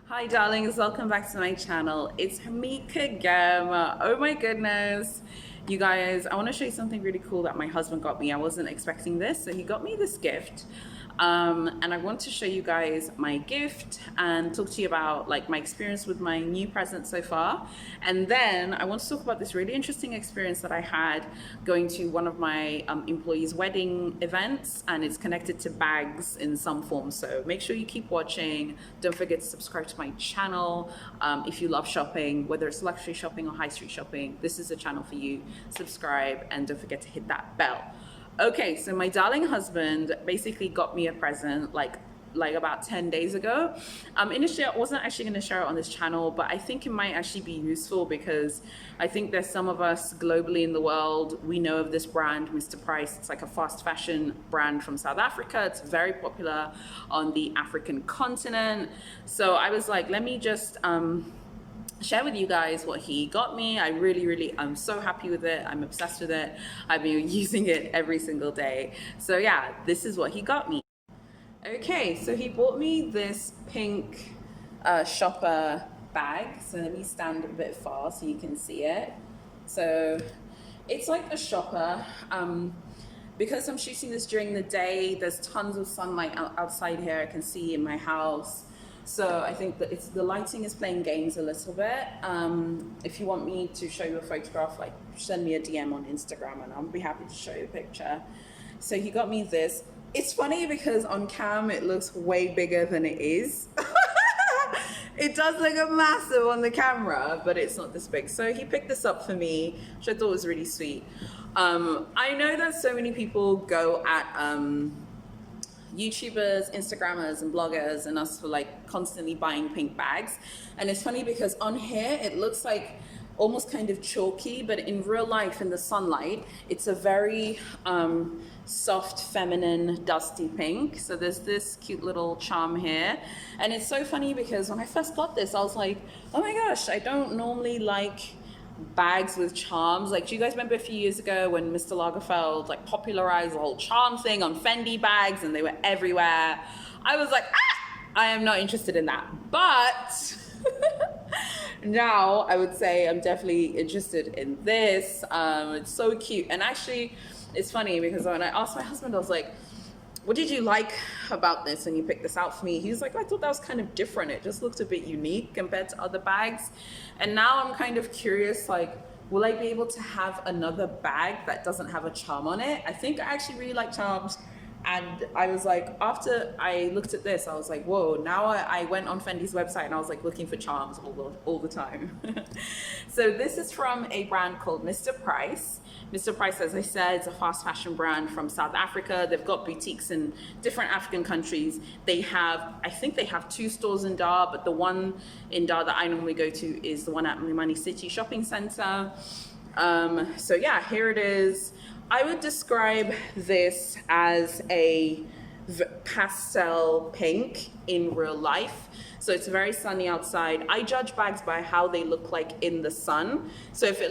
Hi darlings, welcome back to my channel. It's Hamika Gam. Oh my goodness. You guys, I want to show you something really cool that my husband got me. I wasn't expecting this, so he got me this gift. And I want to show you guys my gift and talk to you about like my experience with my new present so far. And then I want to talk about this really interesting experience that I had going to one of my employees' wedding events, and it's connected to bags in some form. So make sure you keep watching. Don't forget to subscribe to my channel. If you love shopping, whether it's luxury shopping or high street shopping, this is a channel for you. Subscribe and don't forget to hit that bell. Okay, so my darling husband basically got me a present like about 10 days ago. Initially, I wasn't actually going to share it on this channel, but I think it might actually be useful because I think there's some of us globally in the world, we know of this brand, Mr. Price. It's like a fast fashion brand from South Africa. It's very popular on the African continent. So I was like, let me just share with you guys what he got me. I'm so happy with it. I'm obsessed with it. I've been using it every single day. So yeah, this is what he got me. Okay, so he bought me this pink shopper bag. So let me stand a bit far so you can see it. So it's like a shopper. Because I'm shooting this during the day, there's tons of sunlight outside here. I can see in my house. So I think that the lighting is playing games a little bit. If you want me to show you a photograph, like send me a DM on Instagram and I'll be happy to show you a picture. So he got me this. It's funny because on cam it looks way bigger than it is. It does look massive on the camera, but it's not this big. So he picked this up for me, which I thought was really sweet. I know that so many people go at YouTubers, Instagrammers, and bloggers and us for like constantly buying pink bags. And it's funny because on here it looks like almost kind of chalky, but in real life in the sunlight it's a very soft, feminine, dusty pink. So there's this cute little charm here, and it's so funny because when I first got this I was like, oh my gosh, I don't normally like bags with charms. Like, do you guys remember a few years ago when Mr. Lagerfeld like popularized the whole charm thing on Fendi bags and they were everywhere? I was like, I am not interested in that. But now I would say I'm definitely interested in this. It's so cute. And actually it's funny because when I asked my husband, I was like, what did you like about this when you picked this out for me? He's like, I thought that was kind of different. It just looked a bit unique compared to other bags. And now I'm kind of curious, like, will I be able to have another bag that doesn't have a charm on it? I think I actually really like charms. And I was like, after I looked at this, I was like, whoa, now I went on Fendi's website and I was like looking for charms all the time. So this is from a brand called Mr. Price. Mr. Price, as I said, is a fast fashion brand from South Africa. They've got boutiques in different African countries. I think they have 2 stores in Dar, but the one in Dar that I normally go to is the one at Mlimani City Shopping Center. So yeah, here it is. I would describe this as a pastel pink in real life. So it's very sunny outside. I judge bags by how they look like in the sun. So if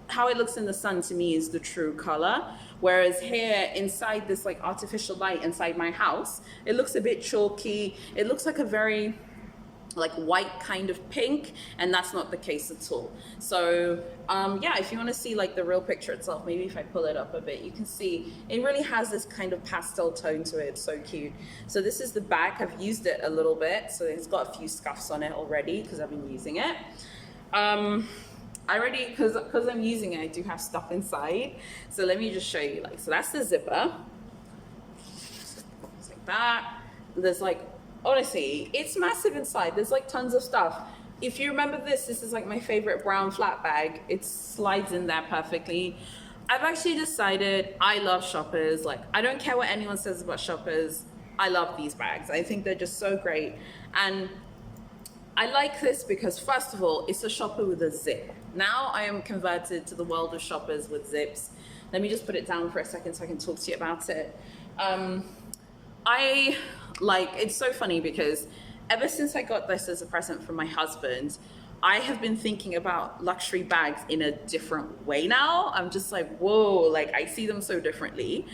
how it looks in the sun to me is the true color. Whereas here inside this like artificial light inside my house, it looks a bit chalky. It looks like a very like white kind of pink, and that's not the case at all. So yeah, if you want to see like the real picture itself, maybe if I pull it up a bit, you can see it really has this kind of pastel tone to it. It's so cute. So this is the back. I've used it a little bit, so it's got a few scuffs on it already because I've been using it. Because I'm using it, I do have stuff inside. So let me just show you. Like, so that's the zipper. It's like that. There's like, honestly, it's massive inside. There's like tons of stuff. If you remember this is like my favorite brown flat bag. It slides in there perfectly. I've actually decided I love shoppers. Like, I don't care what anyone says about shoppers. I love these bags. I think they're just so great. And I like this because, first of all, it's a shopper with a zip. Now I am converted to the world of shoppers with zips. Let me just put it down for a second so I can talk to you about it. It's so funny because ever since I got this as a present from my husband, I have been thinking about luxury bags in a different way now. I'm just like, whoa, like I see them so differently.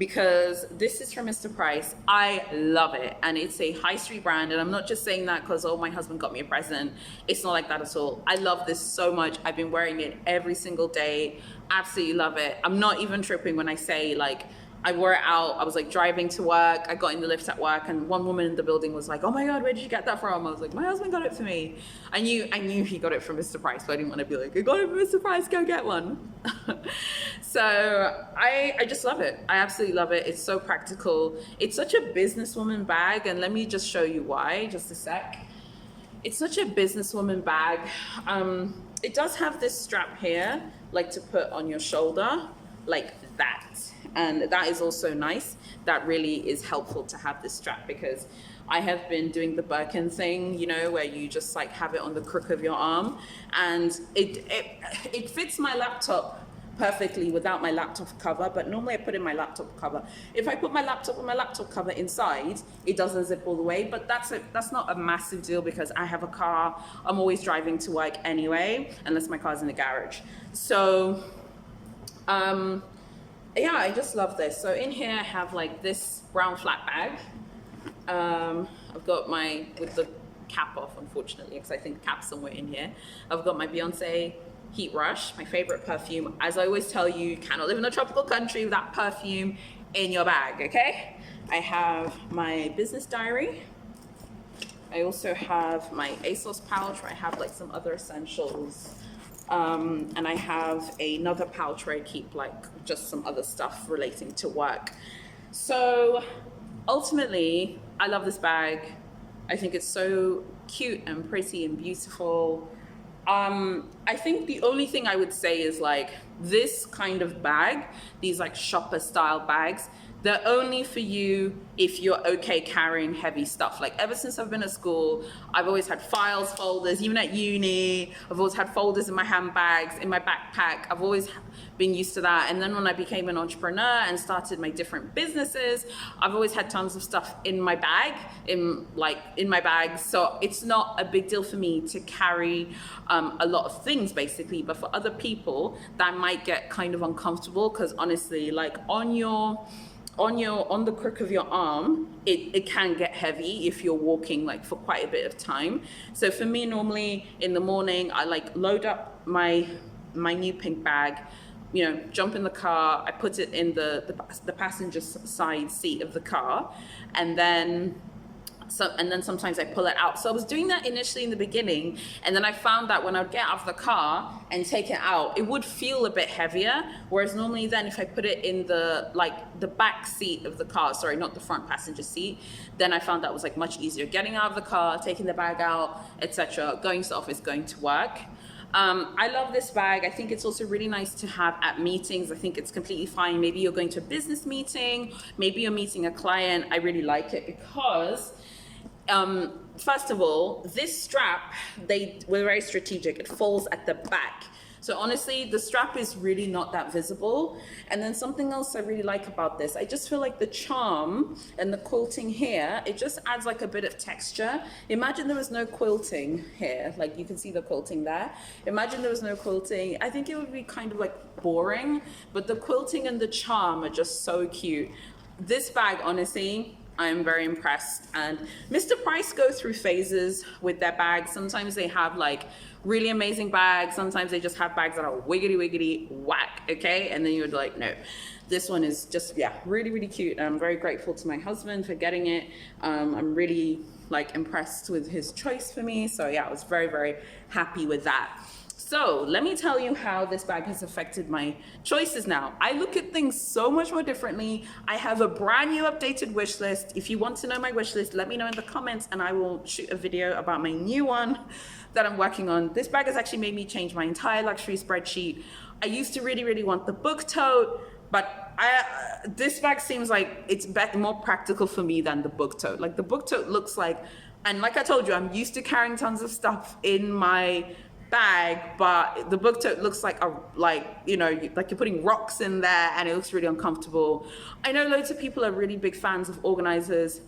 because this is from Mr. Price. I love it, and it's a high street brand, and I'm not just saying that because, oh, my husband got me a present. It's not like that at all. I love this so much. I've been wearing it every single day. Absolutely love it. I'm not even tripping when I say, like, I wore it out. I was like driving to work. I got in the lift at work, and one woman in the building was like, "Oh my God, where did you get that from?" I was like, "My husband got it for me." I knew he got it from Mr. Price, but I didn't want to be like, "I got it from Mr. Price, go get one." So I just love it. I absolutely love it. It's so practical. It's such a businesswoman bag, and let me just show you why. Just a sec. It's such a businesswoman bag. It does have this strap here, like to put on your shoulder, like that. And that is also nice. That really is helpful to have this strap, because I have been doing the Birkin thing, you know, where you just like have it on the crook of your arm, and it fits my laptop perfectly without my laptop cover, but normally I put in my laptop cover. If I put my laptop with my laptop cover inside, it doesn't zip all the way, but that's not a massive deal because I have a car. I'm always driving to work anyway, unless my car's in the garage. So yeah, I just love this. So in here I have like this brown flat bag. I've got my, with the cap off, unfortunately, because I think the cap's somewhere in here. I've got my Beyonce Heat Rush, my favorite perfume. As I always tell you, you cannot live in a tropical country without perfume in your bag, okay? I have my business diary. I also have my ASOS pouch where I have like some other essentials. And I have another pouch where I keep like just some other stuff relating to work. So ultimately, I love this bag. I think it's so cute and pretty and beautiful. I think the only thing I would say is like this kind of bag, these like shopper style bags, they're only for you if you're okay carrying heavy stuff. Like ever since I've been at school, I've always had files, folders, even at uni, I've always had folders in my handbags, in my backpack. I've always been used to that. And then when I became an entrepreneur and started my different businesses, I've always had tons of stuff in my bag, in my bag. So it's not a big deal for me to carry a lot of things basically, but for other people that might get kind of uncomfortable, because honestly, like on the crook of your arm, it can get heavy if you're walking like for quite a bit of time. So for me, normally in the morning, I like load up my new pink bag, you know, jump in the car, I put it in the passenger side seat of the car, and then sometimes I pull it out. So I was doing that initially in the beginning, and then I found that when I'd get out of the car and take it out, it would feel a bit heavier. Whereas normally then if I put it in the back seat of the car, sorry, not the front passenger seat, then I found that was like much easier getting out of the car, taking the bag out, etc., going to the office, going to work. I love this bag. I think it's also really nice to have at meetings. I think it's completely fine. Maybe you're going to a business meeting, maybe you're meeting a client. I really like it because first of all, this strap, they were very strategic. It falls at the back. So honestly, the strap is really not that visible. And then something else I really like about this, I just feel like the charm and the quilting here, it just adds like a bit of texture. Imagine there was no quilting here. Like you can see the quilting there. Imagine there was no quilting. I think it would be kind of like boring, but the quilting and the charm are just so cute. This bag, honestly, I'm very impressed. And Mr. Price go through phases with their bags. Sometimes they have like really amazing bags. Sometimes they just have bags that are wiggity whack, okay? And then you're like, no, this one is just, yeah, really cute. And I'm very grateful to my husband for getting it. I'm really like impressed with his choice for me. So yeah, I was very happy with that. So let me tell you how this bag has affected my choices now. I look at things so much more differently. I have a brand new updated wish list. If you want to know my wish list, let me know in the comments and I will shoot a video about my new one that I'm working on. This bag has actually made me change my entire luxury spreadsheet. I used to really want the book tote, but this bag seems like it's more practical for me than the book tote. Like the book tote looks like, and like I told you, I'm used to carrying tons of stuff in my bag, but the book tote looks like you know, like you're putting rocks in there and it looks really uncomfortable. I know loads of people are really big fans of organizers.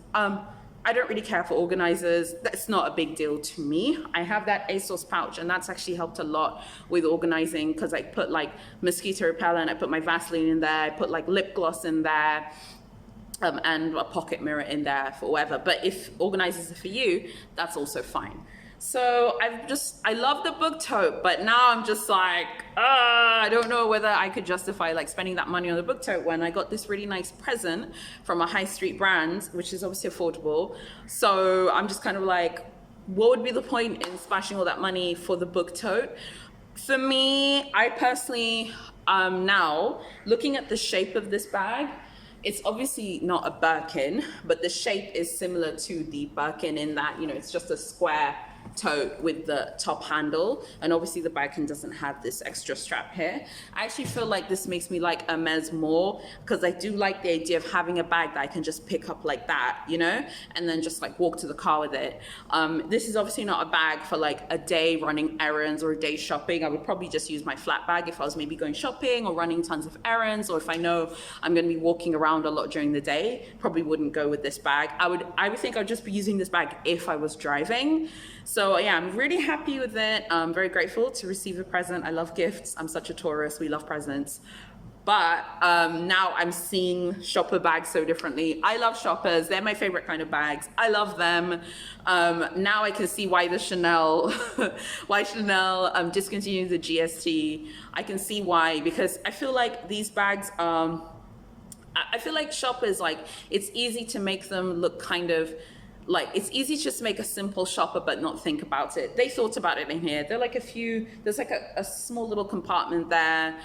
I don't really care for organizers. That's not a big deal to me. I have that ASOS pouch, and that's actually helped a lot with organizing, because I put like mosquito repellent, I put my Vaseline in there, I put like lip gloss in there, and a pocket mirror in there for whatever. But if organizers are for you, that's also fine. So I love the book tote, but now I'm just like, I don't know whether I could justify like spending that money on the book tote when I got this really nice present from a high street brand, which is obviously affordable. So I'm just kind of like, what would be the point in splashing all that money for the book tote? For me, I personally, now looking at the shape of this bag, it's obviously not a Birkin, but the shape is similar to the Birkin in that, you know, it's just a square tote with the top handle, and obviously the Birkin doesn't have this extra strap here. I actually feel like this makes me like Hermes more, because I do like the idea of having a bag that I can just pick up like that, you know, and then just like walk to the car with it. This is obviously not a bag for like a day running errands or a day shopping. I would probably just use my flat bag if I was maybe going shopping or running tons of errands, or if I know I'm going to be walking around a lot during the day. Probably wouldn't go with this bag. I would think I'd just be using this bag if I was driving. So yeah, I'm really happy with it. I'm very grateful to receive a present. I love gifts. I'm such a Taurus. We love presents. But now I'm seeing shopper bags so differently. I love shoppers. They're my favorite kind of bags. I love them. Now I can see why Chanel discontinued the GST. I can see why, because I feel like these bags, I feel like shoppers, like, it's easy to make them look kind of like, it's easy to just make a simple shopper but not think about it. They thought about it in here. They're like there's like a small little compartment there.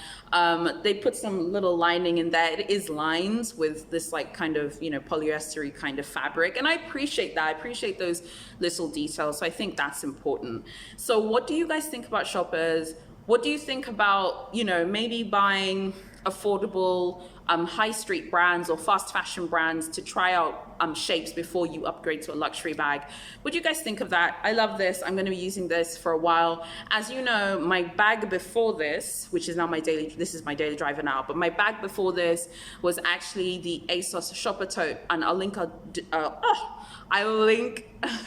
They put some little lining in there. It is lined with this like kind of, you know, polyester-y kind of fabric. And I appreciate that. I appreciate those little details. So I think that's important. So what do you guys think about shoppers? What do you think about, you know, maybe buying affordable high street brands or fast fashion brands to try out shapes before you upgrade to a luxury bag? What do you guys think of that? I love this. I'm going to be using this for a while. As you know, my bag before this, which is now this is my daily driver now, but my bag before this was actually the ASOS shopper tote, and I'll link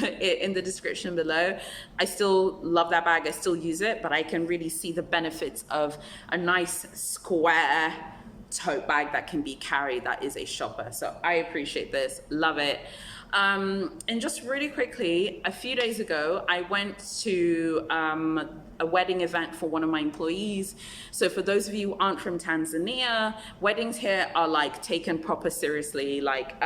it in the description below. I still love that bag. I still use it, but I can really see the benefits of a nice square tote bag that can be carried that is a shopper. So I appreciate this, love it. And just really quickly, a few days ago, I went to a wedding event for one of my employees. So for those of you who aren't from Tanzania, weddings here are like taken proper seriously. Like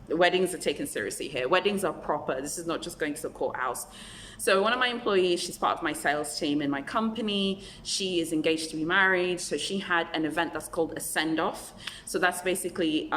weddings are taken seriously here. Weddings are proper. This is not just going to the courthouse. So one of my employees, she's part of my sales team in my company. She is engaged to be married. So she had an event that's called a send-off. So that's basically,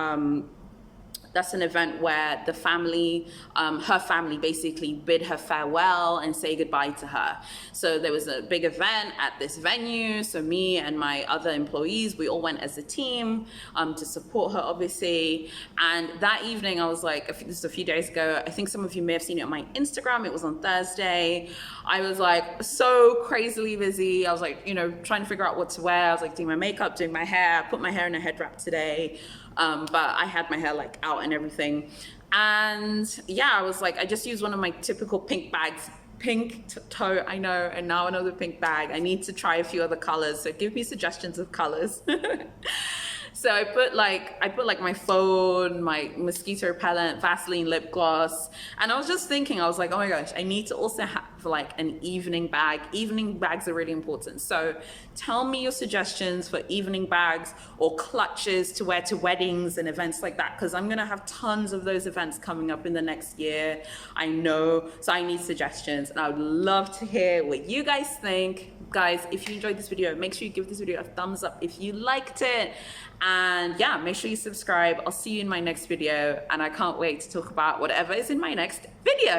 that's an event where the family, her family basically bid her farewell and say goodbye to her. So there was a big event at this venue. So me and my other employees, we all went as a team to support her, obviously. And that evening, I was like, this is a few days ago, I think some of you may have seen it on my Instagram. It was on Thursday. I was like so crazily busy. I was like, you know, trying to figure out what to wear. I was like doing my makeup, doing my hair. I put my hair in a head wrap today. But I had my hair like out and everything. And yeah, I was like, I just used one of my typical pink bags, pink tote, I know, and now another pink bag. I need to try a few other colors. So give me suggestions of colors. So I put like my phone, my mosquito repellent, Vaseline lip gloss. And I was just thinking, I was like, oh my gosh, I need to also have like an evening bag. Evening bags are really important. So tell me your suggestions for evening bags or clutches to wear to weddings and events like that, because I'm gonna have tons of those events coming up in the next year. I know, so I need suggestions, and I would love to hear what you guys think. Guys, if you enjoyed this video, make sure you give this video a thumbs up if you liked it. And yeah, make sure you subscribe. I'll see you in my next video, and I can't wait to talk about whatever is in my next video.